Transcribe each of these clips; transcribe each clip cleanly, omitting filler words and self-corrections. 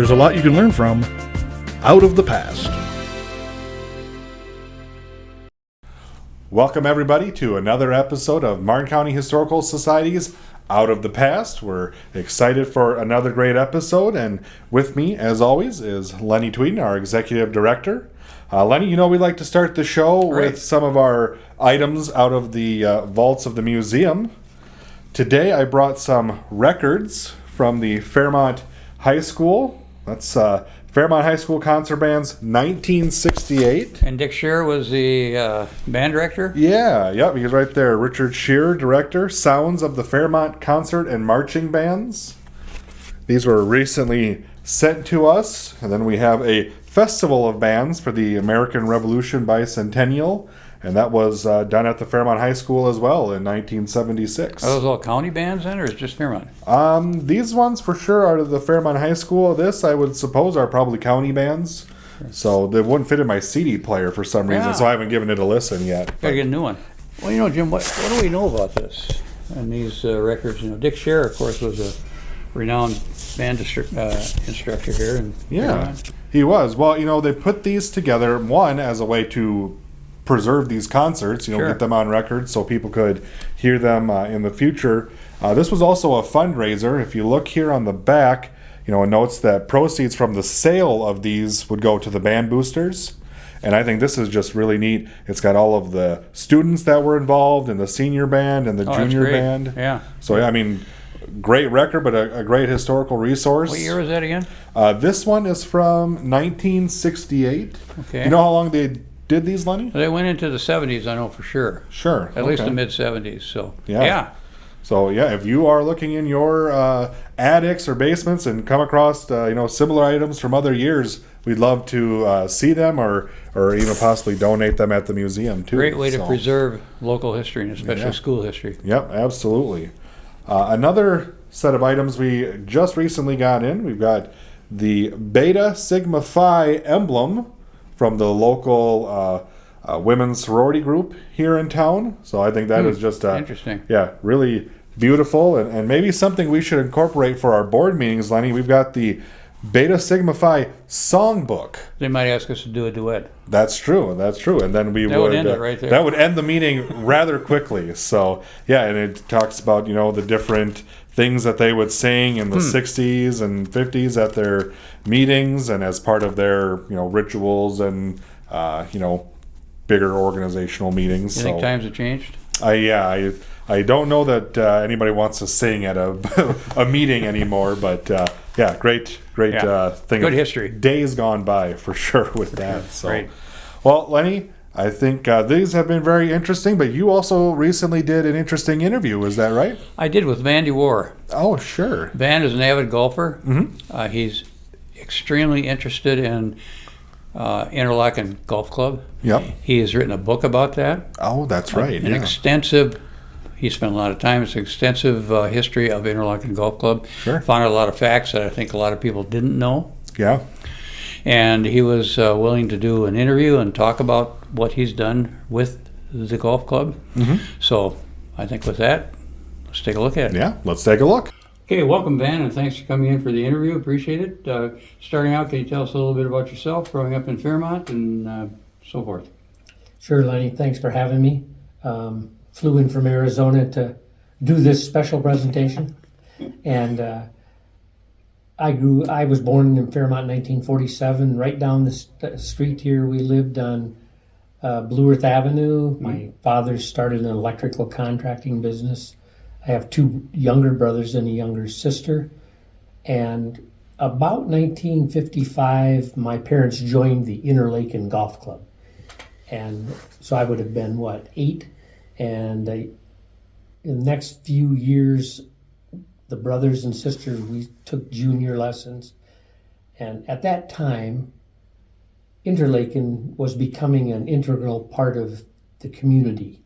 there's a lot you can learn from Out of the Past. Welcome everybody to another episode of Martin County Historical Society's Out of the Past. We're excited for another great episode, and with me, as always, is Lenny Tweeden, our Executive Director. Lenny, we'd like to start the show with some of our items out of the vaults of the museum. Today I brought some records from the Fairmont High School. That's Fairmont High School Concert Band's 1968. And Dick Shear was the band director? Yep, he's right there. Richard Shear, director. Sounds of the Fairmont Concert and Marching Bands. These were recently sent to us. And then we have a Festival of Bands for the American Revolution Bicentennial. And that was done at the Fairmont High School as well in 1976. Are those all county bands then, or is it just Fairmont? These ones for sure are the Fairmont High School. This, I would suppose, are probably county bands. Sure. So they wouldn't fit in my CD player for some reason, so I haven't given it a listen yet. Gotta get a new one. Well, Jim, what do we know about this and these records? Dick Shear, of course, was a renowned band instructor here in Fairmont. He was. Well, they put these together, one, as a way to preserve these concerts, get them on record so people could hear them in the future. This was also a fundraiser. If you look here on the back, it notes that proceeds from the sale of these would go to the band boosters. And I think this is just really neat. It's got all of the students that were involved in the senior band and the junior band. Yeah. So, great record, but a great historical resource. What year was that again? This one is from 1968. Okay. You know how long they did these, Lenny? They went into the 70s, I know for sure. Sure. At least the mid-70s, so So, if you are looking in your attics or basements and come across, similar items from other years, we'd love to see them or even possibly donate them at the museum, too. Great way to preserve local history and especially school history. Yep, absolutely. Another set of items we just recently got in, we've got the Beta Sigma Phi emblem from the local women's sorority group here in town. So I think that is just interesting. Yeah, really beautiful and maybe something we should incorporate for our board meetings, Lenny. We've got the Beta Sigma Phi songbook. They might ask us to do a duet. That's true. And then we would end it right there. That would end the meeting rather quickly. So and it talks about the different things that they would sing in the 60s and 50s at their meetings and as part of their rituals and bigger organizational meetings. You think times have changed? I don't know that anybody wants to sing at a meeting anymore, but great thing. Good history. Days gone by for sure with that. So, right. Well, Lenny, I think these have been very interesting, but you also recently did an interesting interview. Is that right? I did with Vandy War. Oh, sure. Van is an avid golfer. Mm-hmm. He's extremely interested in Interlaken Golf Club. Yep. He has written a book about that. Oh, that's right. He spent a lot of time. It's an extensive history of Interlaken Golf Club. Sure. Found out a lot of facts that I think a lot of people didn't know. Yeah. And he was willing to do an interview and talk about what he's done with the golf club. Mm-hmm. So I think with that, let's take a look at it. Yeah, let's take a look. Okay, welcome, Van, and thanks for coming in for the interview. Appreciate it. Starting out, can you tell us a little bit about yourself, growing up in Fairmont, and so forth? Sure, Lenny. Thanks for having me. Flew in from Arizona to do this special presentation, and I was born in Fairmont in 1947. Right down the street here, we lived on Blue Earth Avenue. My father started an electrical contracting business. I have two younger brothers and a younger sister. And about 1955, my parents joined the Interlaken Golf Club. And so I would have been, 8? And in the next few years, the brothers and sisters, we took junior lessons. And at that time, Interlaken was becoming an integral part of the community.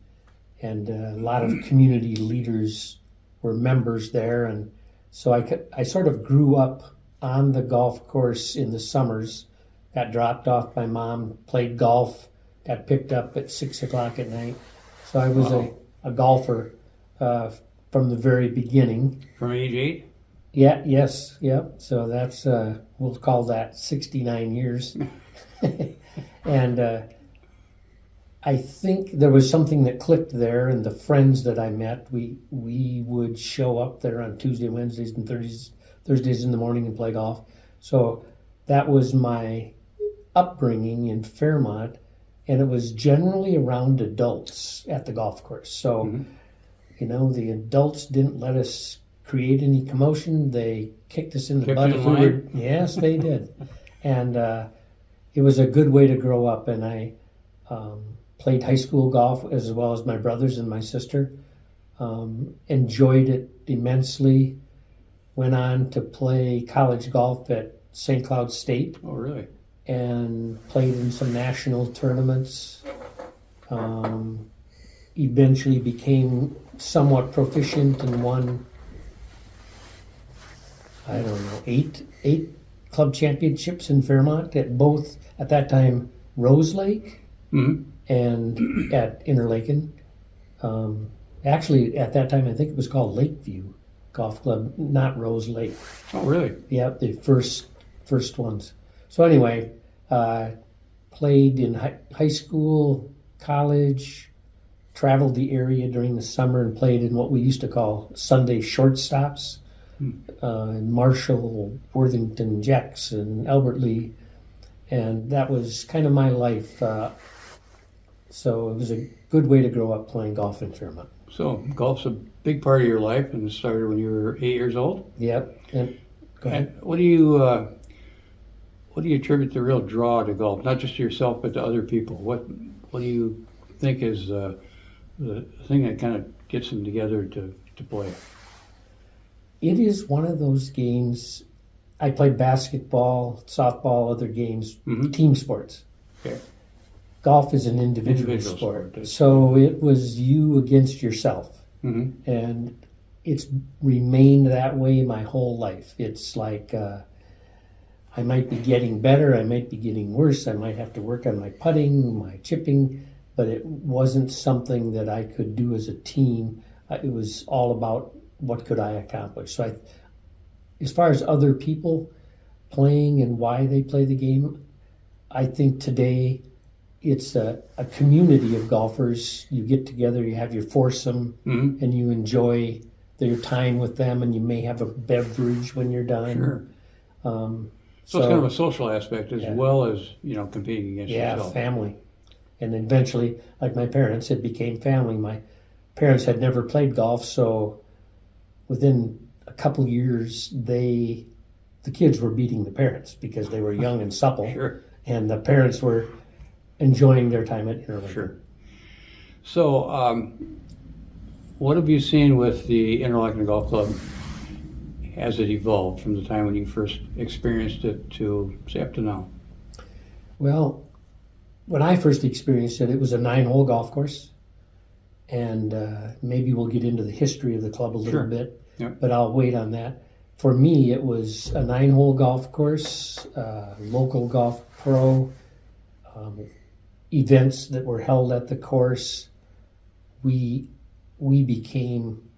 And a lot of community leaders were members there. And so I sort of grew up on the golf course in the summers, got dropped off by mom, played golf, got picked up at 6 o'clock at night. So I was a golfer from the very beginning. From age 8? Yeah, yes, yep. So that's, we'll call that 69 years. And I think there was something that clicked there, and the friends that I met, we would show up there on Tuesday, Wednesdays, and Thursdays in the morning and play golf. So that was my upbringing in Fairmont, and it was generally around adults at the golf course. So, you know, the adults didn't let us create any commotion. They kicked us in the Kept butt you in if we were. line? Yes, they did, and it was a good way to grow up. And I played high school golf as well as my brothers and my sister. Enjoyed it immensely. Went on to play college golf at St. Cloud State Oh, really? and played in some national tournaments. Eventually became somewhat proficient and won, I don't know, eight club championships in Fairmont at both, at that time, Rose Lake Mm-hmm. and at Interlaken. Actually, at that time, I think it was called Lakeview Golf Club, not Rose Lake. Oh, really? Yep, the first ones. So anyway, played in high school, college, traveled the area during the summer and played in what we used to call Sunday shortstops. In Marshall, Worthington, Jackson, Albert Lee, and that was kind of my life. So it was a good way to grow up playing golf in Fairmont. So golf's a big part of your life, and it started when you were 8 years old. Yep. And go ahead. And what do you attribute the real draw to golf? Not just to yourself, but to other people. What do you think is the thing that kind of gets them together to play? It is one of those games. I played basketball, softball, other games, team sports. Okay. Golf is an individual sport. So it was you against yourself. Mm-hmm. And it's remained that way my whole life. It's like I might be getting better, I might be getting worse, I might have to work on my putting, my chipping, but it wasn't something that I could do as a team. It was all about what could I accomplish. So as far as other people playing and why they play the game, I think today it's a community of golfers. You get together, you have your foursome, and you enjoy your time with them, and you may have a beverage when you're done. Sure. So it's kind of a social aspect as well as, competing against yourself. Family. And eventually, like my parents, it became family. My parents had never played golf, so within a couple years, the kids were beating the parents because they were young and supple. Sure. And the parents were enjoying their time at Interlaken. Sure. So, what have you seen with the Interlaken Golf Club as it evolved from the time when you first experienced it to, say, up to now? Well, when I first experienced it, it was a 9-hole golf course. And maybe we'll get into the history of the club a little bit, but I'll wait on that. For me, it was a 9-hole golf course, local golf pro, events that were held at the course.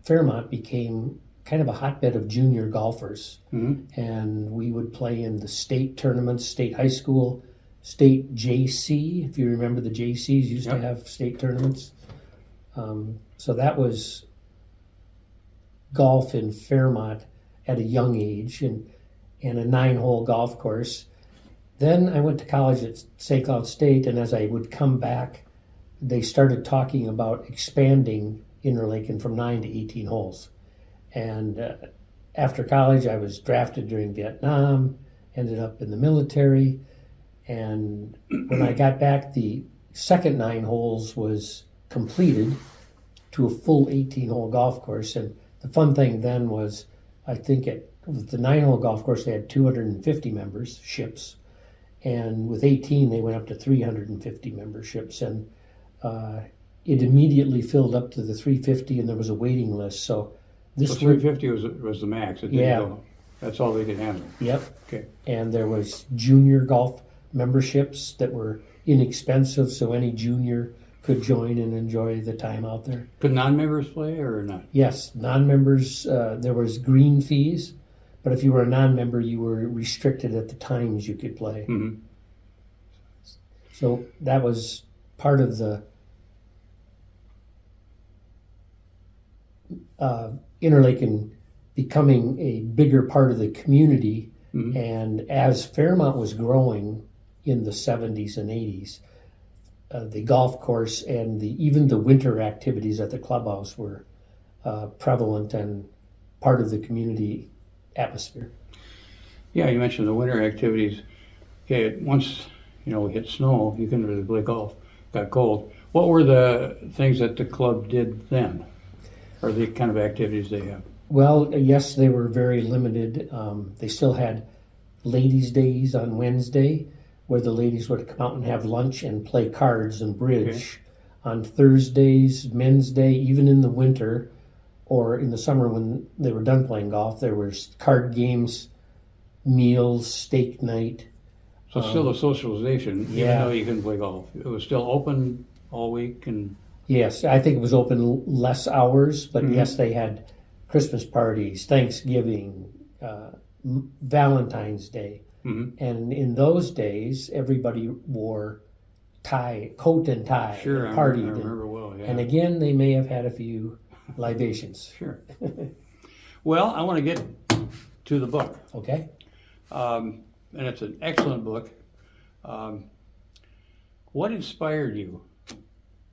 Fairmont became kind of a hotbed of junior golfers. And we would play in the state tournaments, state high school, state JC. If you remember, the JCs used to have state tournaments. So that was golf in Fairmont at a young age and a 9-hole golf course. Then I went to college at St. Cloud State, and as I would come back, they started talking about expanding Interlaken from 9 to 18 holes. And after college, I was drafted during Vietnam, ended up in the military, and when I got back, the second 9 holes was completed to a full 18-hole golf course. And the fun thing then was, I think with the 9-hole golf course, they had 250 memberships. And with 18, they went up to 350 memberships. And it immediately filled up to the 350, and there was a waiting list. So 350 was the max. That's all they could handle. Yep. Okay. And there was junior golf memberships that were inexpensive, so any junior could join and enjoy the time out there. Could non-members play or not? Yes, non-members, there was green fees, But if you were a non-member, you were restricted at the times you could play. Mhm. So that was part of the Interlaken becoming a bigger part of the community. Mhm. And as Fairmont was growing in the 70s and 80s, the golf course and even the winter activities at the clubhouse were prevalent and part of the community atmosphere. Yeah, you mentioned the winter activities. Okay, once we hit snow, you couldn't really play golf. Got cold. What were the things that the club did then, or the kind of activities they have? Well, yes, they were very limited. They still had ladies' days on Wednesday, where the ladies would come out and have lunch and play cards and bridge. On Thursdays, men's day, even in the winter or in the summer when they were done playing golf, there was card games, meals, steak night. So still a socialization, even yeah. though you couldn't play golf. It was still open all week, and Yes, I think it was open less hours, but yes, they had Christmas parties, Thanksgiving, Valentine's Day. And in those days, everybody wore coat and tie, sure, and I partied. remember well. Yeah, And again, they may have had a few libations. sure. Well, I want to get to the book, Okay? and it's an excellent book. What inspired you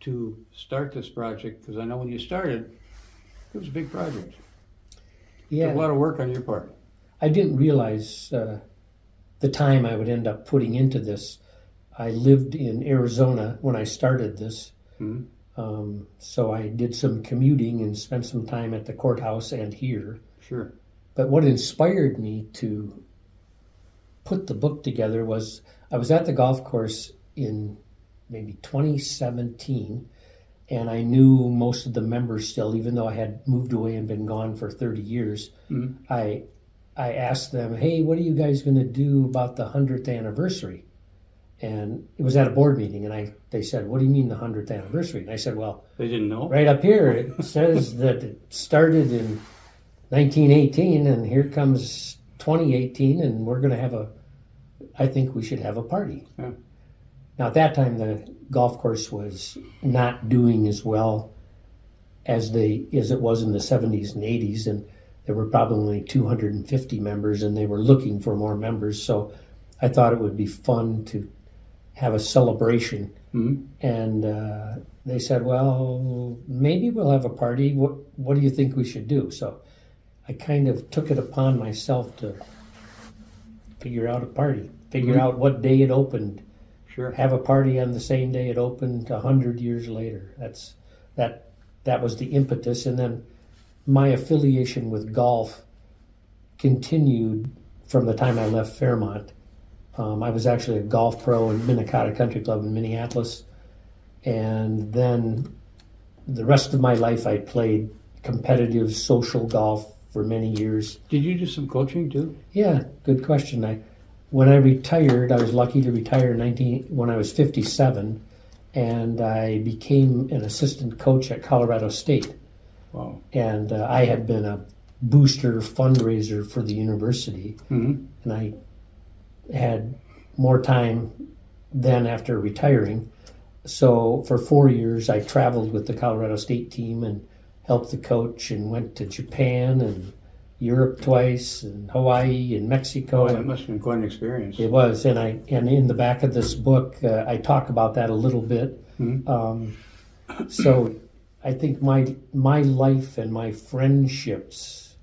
to start this project? Because I know when you started, it was a big project. Yeah. A lot of work on your part. I didn't realize the time I would end up putting into this. I lived in Arizona when I started this. So I did some commuting and spent some time at the courthouse and here. Sure. But what inspired me to put the book together was I was at the golf course in maybe 2017, and I knew most of the members still, even though I had moved away and been gone for 30 years. I asked them, hey, what are you guys going to do about the 100th anniversary? And it was at a board meeting, and they said, what do you mean the 100th anniversary? And I said, well, They didn't know? right up here it says that it started in 1918, and here comes 2018, and we're going to I think we should have a party. Yeah. Now, at that time, the golf course was not doing as well as it was in the 70s and 80s, and there were probably only 250 members, and they were looking for more members. So I thought it would be fun to have a celebration. And they said, well, maybe we'll have a party. What do you think we should do? So I kind of took it upon myself to figure out a party, figure out what day it opened, Sure. have a party on the same day it opened 100 years later. That was the impetus. And then my affiliation with golf continued from the time I left Fairmont. I was actually a golf pro in Minnetonka Country Club in Minneapolis. And then the rest of my life I played competitive social golf for many years. Did you do some coaching too? Yeah, good question. When I retired, I was lucky to retire when I was 57, and I became an assistant coach at Colorado State. Wow. And I had been a booster fundraiser for the university, and I had more time then after retiring. So for 4 years, I traveled with the Colorado State team and helped the coach, and went to Japan and Europe twice, and Hawaii and Mexico. That must have been quite an experience. It was, and in the back of this book, I talk about that a little bit. So I think my life and my friendships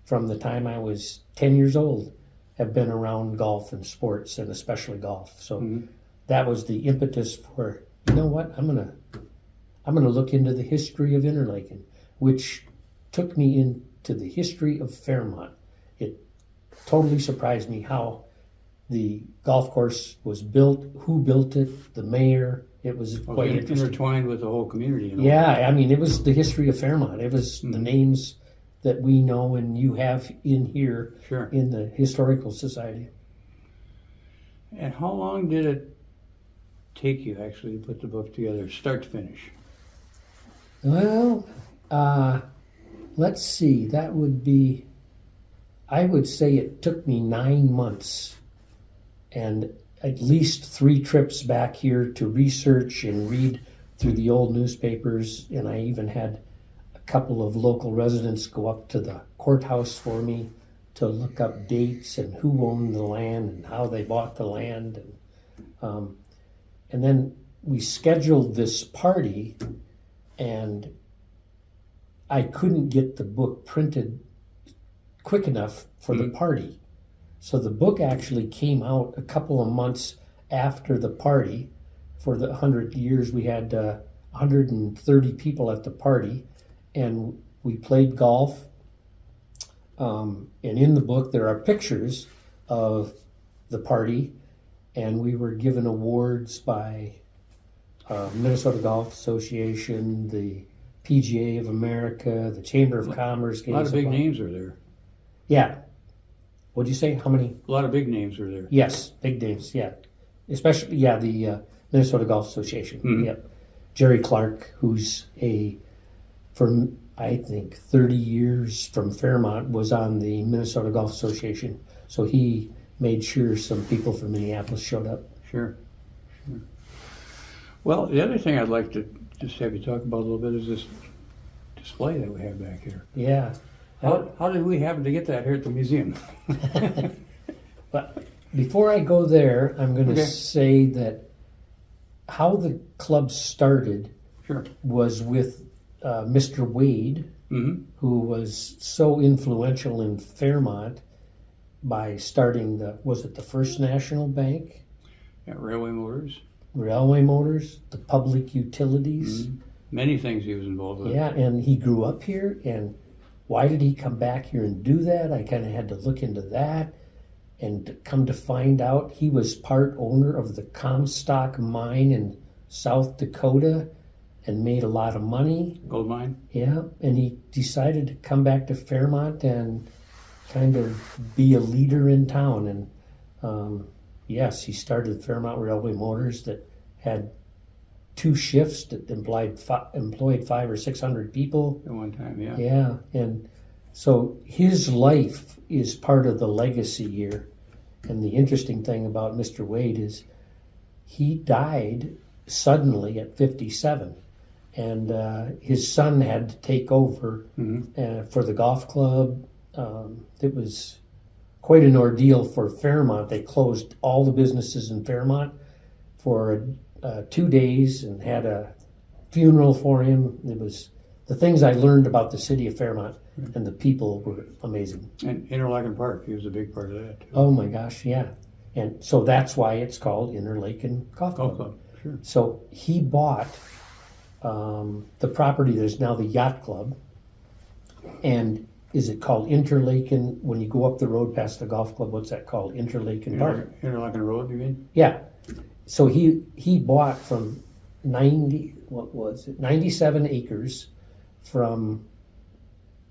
from the time I was 10 years old have been around golf and sports, and especially golf. So that was the impetus for, you know what, I'm gonna look into the history of Interlaken, which took me into the history of Fairmont. It totally surprised me how the golf course was built, who built it, the mayor. It was quite interesting. Intertwined with the whole community. Yeah, I mean, it was the history of Fairmont. It was the names that we know and you have in here Sure. in the Historical Society. And how long did it take you actually to put the book together, start to finish? Well, let's see. That would be I would say it took me 9 months and at least 3 trips back here to research and read through the old newspapers. And I even had a couple of local residents go up to the courthouse for me to look up dates and who owned the land and how they bought the land. And then we scheduled this party, and I couldn't get the book printed quick enough for the party. So the book actually came out a couple of months after the party. For the 100 years, we had 130 people at the party, and we played golf. And in the book, there are pictures of the party, and we were given awards by Minnesota Golf Association, the PGA of America, the Chamber of Commerce. A lot of big names are there. Yeah. What'd you say? How many? A lot of big names are there. Yes, big names. Yeah, especially the Minnesota Golf Association. Mhm. Yep. Jerry Clark, who's for I think 30 years from Fairmont, was on the Minnesota Golf Association. So he made sure some people from Minneapolis showed up. Sure. Well, the other thing I'd like to just have you talk about a little bit is this display that we have back here. Yeah. How did we happen to get that here at the museum? But before I go there, I'm going to Okay. say that how the club started Sure. was with Mr. Wade, Mm-hmm. who was so influential in Fairmont by starting was it the First National Bank, Yeah, Railway Motors. Railway Motors, the public utilities. Many things he was involved with. Yeah, and he grew up here. And why did he come back here and do that? I kind of had to look into that, and come to find out he was part owner of the Comstock mine in South Dakota and made a lot of money. Gold mine. Yeah, and he decided to come back to Fairmont and kind of be a leader in town. And yes, he started Fairmont Railway Motors that had 2 shifts that employed 500 or 600 people. At one time, yeah. Yeah, and so his life is part of the legacy here. And the interesting thing about Mr. Wade is he died suddenly at 57. And his son had to take over for the golf club. It was quite an ordeal for Fairmont. They closed all the businesses in Fairmont for 2 days and had a funeral for him. It was the things I learned about the city of Fairmont, and the people were amazing. And Interlaken Park, he was a big part of that, too. Oh my gosh, yeah. And so that's why it's called Interlaken Golf Club. Golf club, sure. So he bought the property. There's now the yacht club. And is it called Interlaken? When you go up the road past the golf club, what's that called? Interlaken Park. Interlaken Road, you mean? Yeah. So he bought from 97 acres from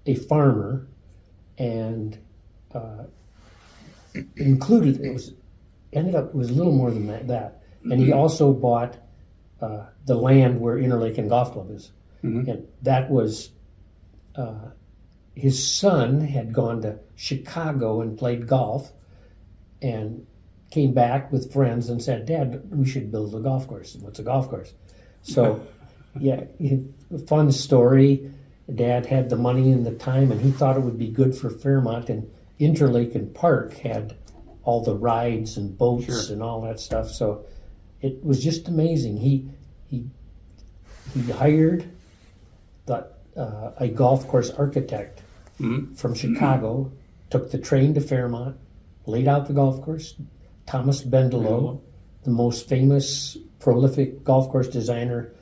a farmer, and included it was a little more than that. And he also bought the land where Interlaken Golf Club is. And that was his son had gone to Chicago and played golf and came back with friends and said, "Dad, we should build a golf course." What's a golf course? So, yeah, fun story. Dad had the money and the time, and he thought it would be good for Fairmont. And Interlaken Park had all the rides and boats and all that stuff. So it was just amazing. He hired a golf course architect from Chicago, took the train to Fairmont, laid out the golf course. Thomas Bendelow, the most famous, prolific golf course designer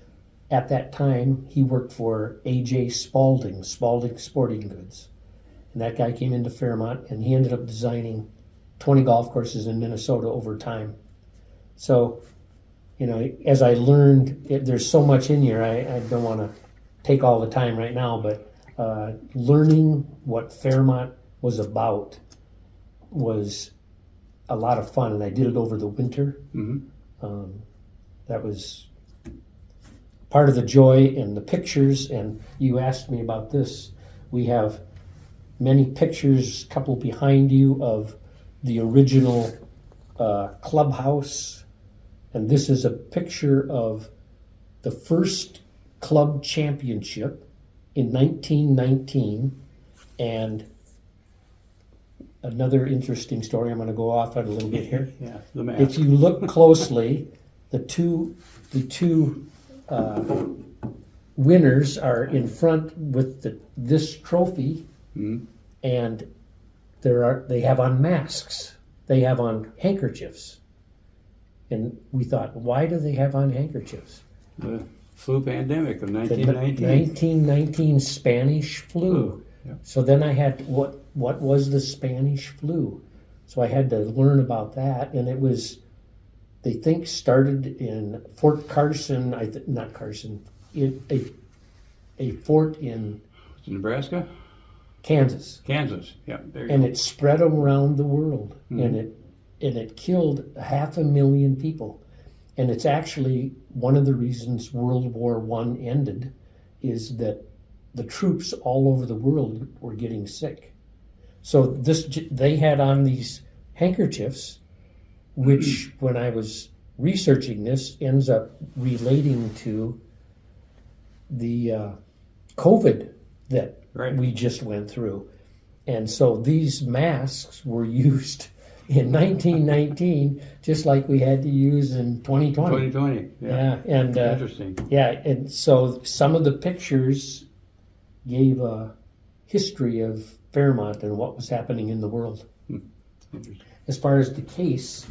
at that time, he worked for A.J. Spalding Sporting Goods. And that guy came into Fairmont, and he ended up designing 20 golf courses in Minnesota over time. So, as I learned, there's so much in here, I don't want to take all the time right now, but learning what Fairmont was about was a lot of fun, and I did it over the winter. That was part of the joy in the pictures. And you asked me about this. We have many pictures, couple behind you, of the original clubhouse. And this is a picture of the first club championship in 1919. And another interesting story, I'm going to go off on a little bit here. Yeah, the map. If you look closely, the two winners are in front with this trophy, and they have on masks. They have on handkerchiefs, and we thought, why do they have on handkerchiefs? The flu pandemic of The 1919. 1919 Spanish flu. Yeah. So then I had what was the Spanish flu? So I had to learn about that, and it was, they think, started in Fort Carson. Not Carson, a fort in Nebraska? Kansas, Kansas. Yeah, there you and go. it spread around the world, and it killed 500,000 people. And it's actually one of the reasons World War I ended, is that the troops all over the world were getting sick. So they had on these handkerchiefs, which when I was researching this ends up relating to the COVID that Right. we just went through. And so these masks were used in 1919, just like we had to use in 2020. 2020. Yeah. Yeah, and Interesting. and so some of the pictures gave a history of Fairmont and what was happening in the world. Interesting. As far as the case,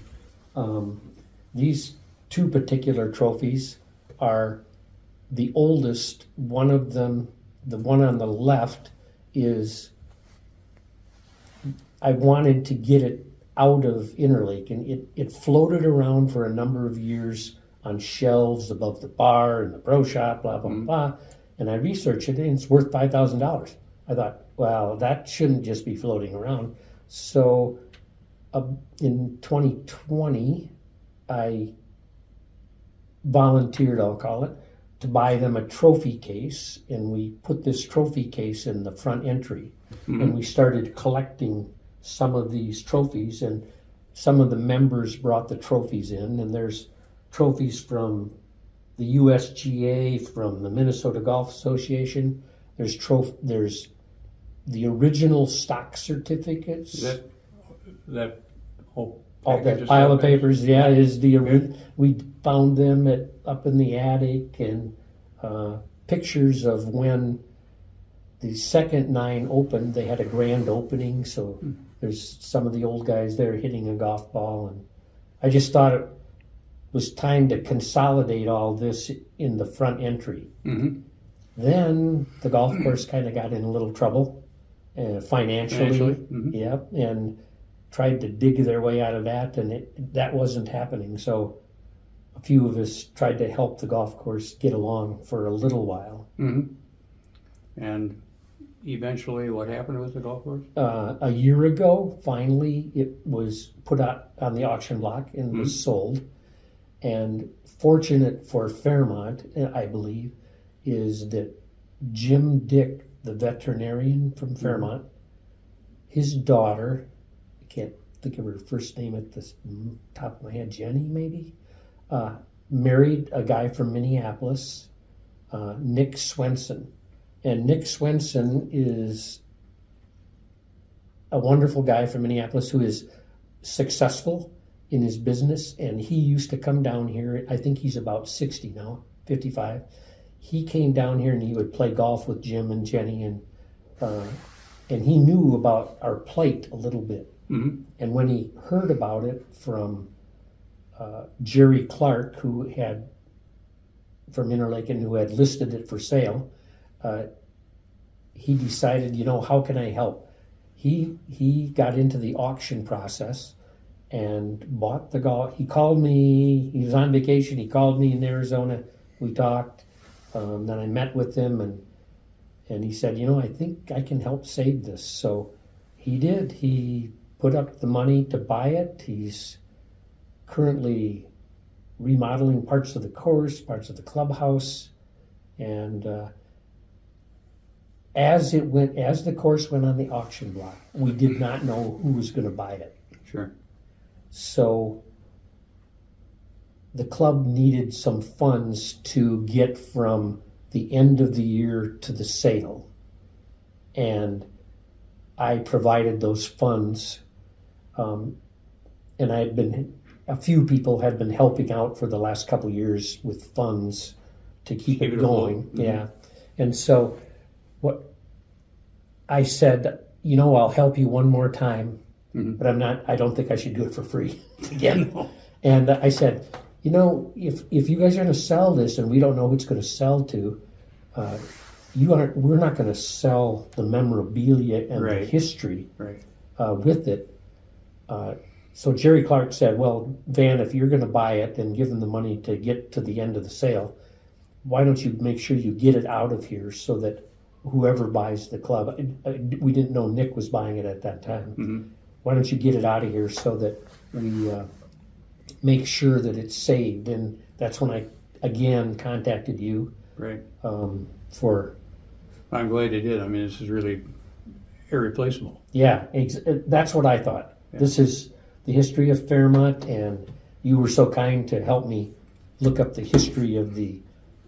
these two particular trophies are the oldest. One of them, the one on the left, is, I wanted to get it out of Interlake, and it floated around for a number of years on shelves above the bar and the bro shop, blah, blah, blah. And I researched it, and it's worth $5,000. I thought, well, that shouldn't just be floating around. So in 2020, I volunteered, I'll call it, to buy them a trophy case, and we put this trophy case in the front entry. And we started collecting some of these trophies, and some of the members brought the trophies in, and there's trophies from the USGA, from the Minnesota Golf Association. There's the original stock certificates. That whole All package that of pile stuff of papers, is the we found them up in the attic, and pictures of when the second 9 opened. They had a grand opening, so there's some of the old guys there hitting a golf ball, and I just thought it was time to consolidate all this in the front entry. Then the golf course kind of got in a little trouble financially. Yep, and tried to dig their way out of that, and that wasn't happening. So a few of us tried to help the golf course get along for a little while. And eventually, what happened with the golf course? A year ago, finally, it was put out on the auction block and was sold. And fortunate for Fairmont, I believe, is that Jim Dick, the veterinarian from Fairmont, his daughter, I can't think of her first name at the top of my head, Jenny maybe, married a guy from Minneapolis, Nick Swenson. And Nick Swenson is a wonderful guy from Minneapolis who is successful in his business, and he used to come down here. I think he's about 60 now, 55. He came down here and he would play golf with Jim and Jenny, and he knew about our plate a little bit. And when he heard about it from Jerry Clark, who had from Interlake and who had listed it for sale, he decided, how can I help? He got into the auction process and bought the golf. He called me. He was on vacation. He called me in Arizona. We talked. Then I met with him, and he said, I think I can help save this. So he did. He put up the money to buy it. He's currently remodeling parts of the course, parts of the clubhouse, and as the course went on the auction block, we did not know who was going to buy it. Sure. So the club needed some funds to get from the end of the year to the sale. And I provided those funds. And a few people had been helping out for the last couple of years with funds to keep it going. Mm-hmm. Yeah. And so what I said, I'll help you one more time, but I don't think I should do it for free again. No. And I said, if you guys are going to sell this and we don't know who it's going to sell to, we're not going to sell the memorabilia and the Right. history Right. with it. So Jerry Clark said, well, Van, if you're going to buy it and give them the money to get to the end of the sale, why don't you make sure you get it out of here so that whoever buys the club, we didn't know Nick was buying it at that time. Mm-hmm. Why don't you get it out of here so that we make sure that it's saved? And that's when I, again, contacted you Right. for, I'm glad you did. I mean, this is really irreplaceable. that's what I thought. Yeah. This is the history of Fairmont, and you were so kind to help me look up the history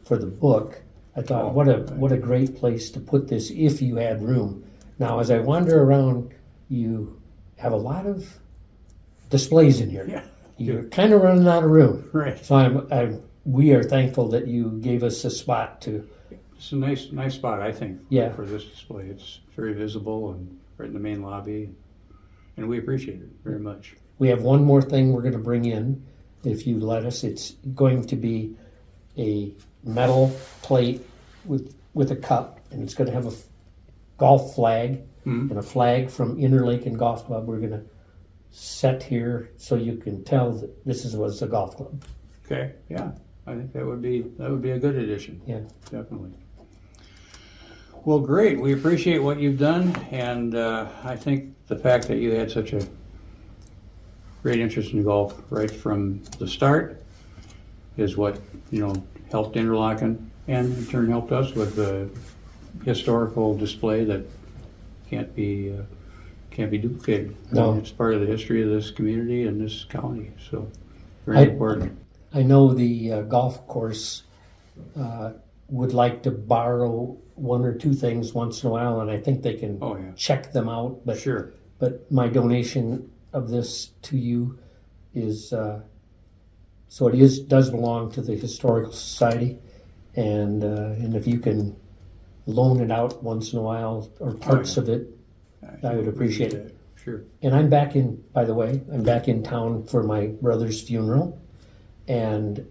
for the book. I thought, what a great place to put this if you had room. Now, as I wander around, you have a lot of displays in here. Yeah. You're kind of running out of room. Right. So we are thankful that you gave us a spot to. It's a nice spot, I think, Yeah. for this display. It's very visible and right in the main lobby, and we appreciate it very much. We have one more thing we're going to bring in, if you let us. It's going to be a metal plate with a cup, and it's going to have a golf flag and a flag from Interlake and Golf Club. We're going to set here so you can tell that this was a golf club. Okay. Yeah. I think that would be a good addition. Yeah. Definitely. Well, great. We appreciate what you've done, and I think the fact that you had such a great interest in golf right from the start is what helped Interlochen, and in turn helped us with the historical display that can't be duplicated. No. I mean, it's part of the history of this community and this county, so very important. I know the golf course would like to borrow one or two things once in a while, and I think they can Oh, yeah. check them out. But Sure. But my donation of this to you is so it does belong to the Historical Society, and if you can loan it out once in a while or parts of it, I would appreciate it. Sure. And by the way, I'm back in town for my brother's funeral, and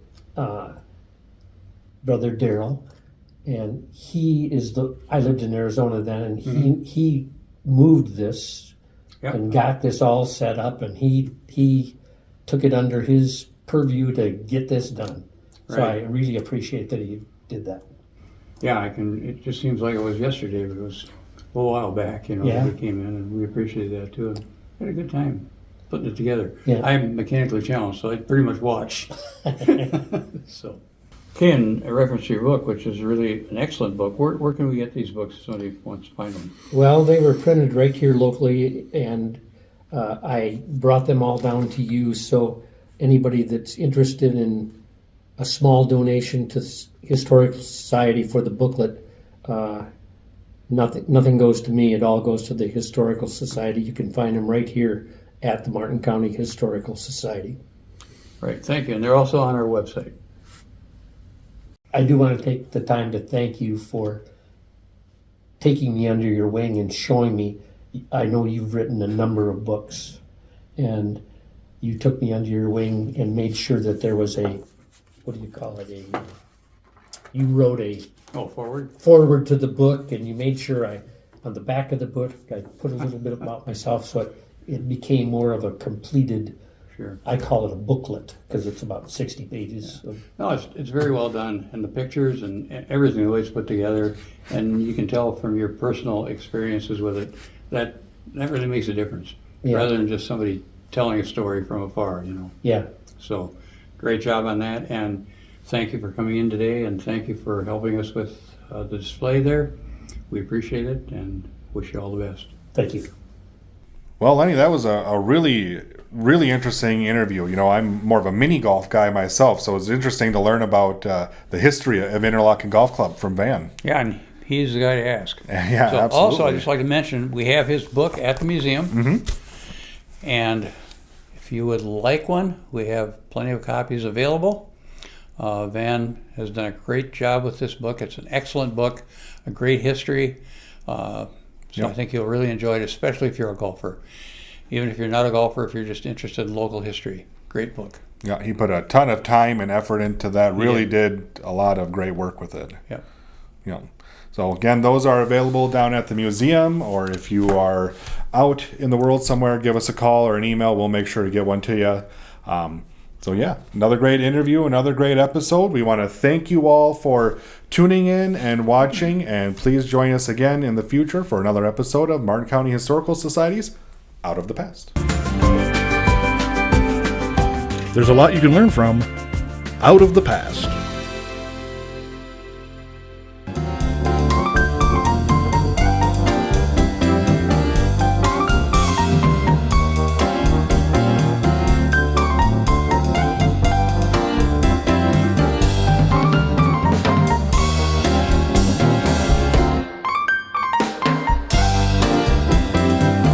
brother Daryl, and I lived in Arizona then, and he moved this Yep. and got this all set up, and he took it under his purview to get this done. So Right. I really appreciate that he did that. Yeah, it just seems like it was yesterday, but it was a little while back, Yeah. that we came in, and we appreciated that too. And had a good time putting it together. Yeah. I'm mechanically challenged, so I pretty much watched. So, okay, in reference to your book, which is really an excellent book, where can we get these books if somebody wants to find them? Well, they were printed right here locally, and I brought them all down to you. So anybody that's interested in a small donation to Historical Society for the booklet, nothing goes to me. It all goes to the Historical Society. You can find them right here at the Martin County Historical Society. Right, thank you. And they're also on our website. I do want to take the time to thank you for taking me under your wing and showing me. I know you've written a number of books, and you took me under your wing and made sure that there was you wrote a Oh, forward? forward to the book, and you made sure on the back of the book, I put a little bit about myself, so it became more of a completed, Sure. I call it a booklet, because it's about 60 pages. No, it's very well done, and the pictures and everything, the way it's put together, and you can tell from your personal experiences with it that really makes a difference, Yeah. rather than just somebody telling a story from afar, Yeah. So, great job on that, and thank you for coming in today, and thank you for helping us with the display there. We appreciate it and wish you all the best. Thank you. Well, Lenny, that was a really, really interesting interview. You know, I'm more of a mini golf guy myself, so it's interesting to learn about the history of Interlochen Golf Club from Van. Yeah, and he's the guy to ask. Yeah, So absolutely. also, I'd just like to mention, we have his book at the museum. Mm-hmm. And if you would like one, we have plenty of copies available. Van has done a great job with this book. It's an excellent book, a great history. So I think you'll really enjoy it, especially if you're a golfer. Even if you're not a golfer, if you're just interested in local history. Great book. Yeah, he put a ton of time and effort into that. Really did. did a lot of great work with it. Yeah. Yeah. So again, those are available down at the museum, or if you are out in the world somewhere, give us a call or an email. We'll make sure to get one to you. So yeah, another great interview, another great episode. We want to thank you all for tuning in and watching, and please join us again in the future for another episode of Martin County Historical Society's Out of the Past. There's a lot you can learn from Out of the Past.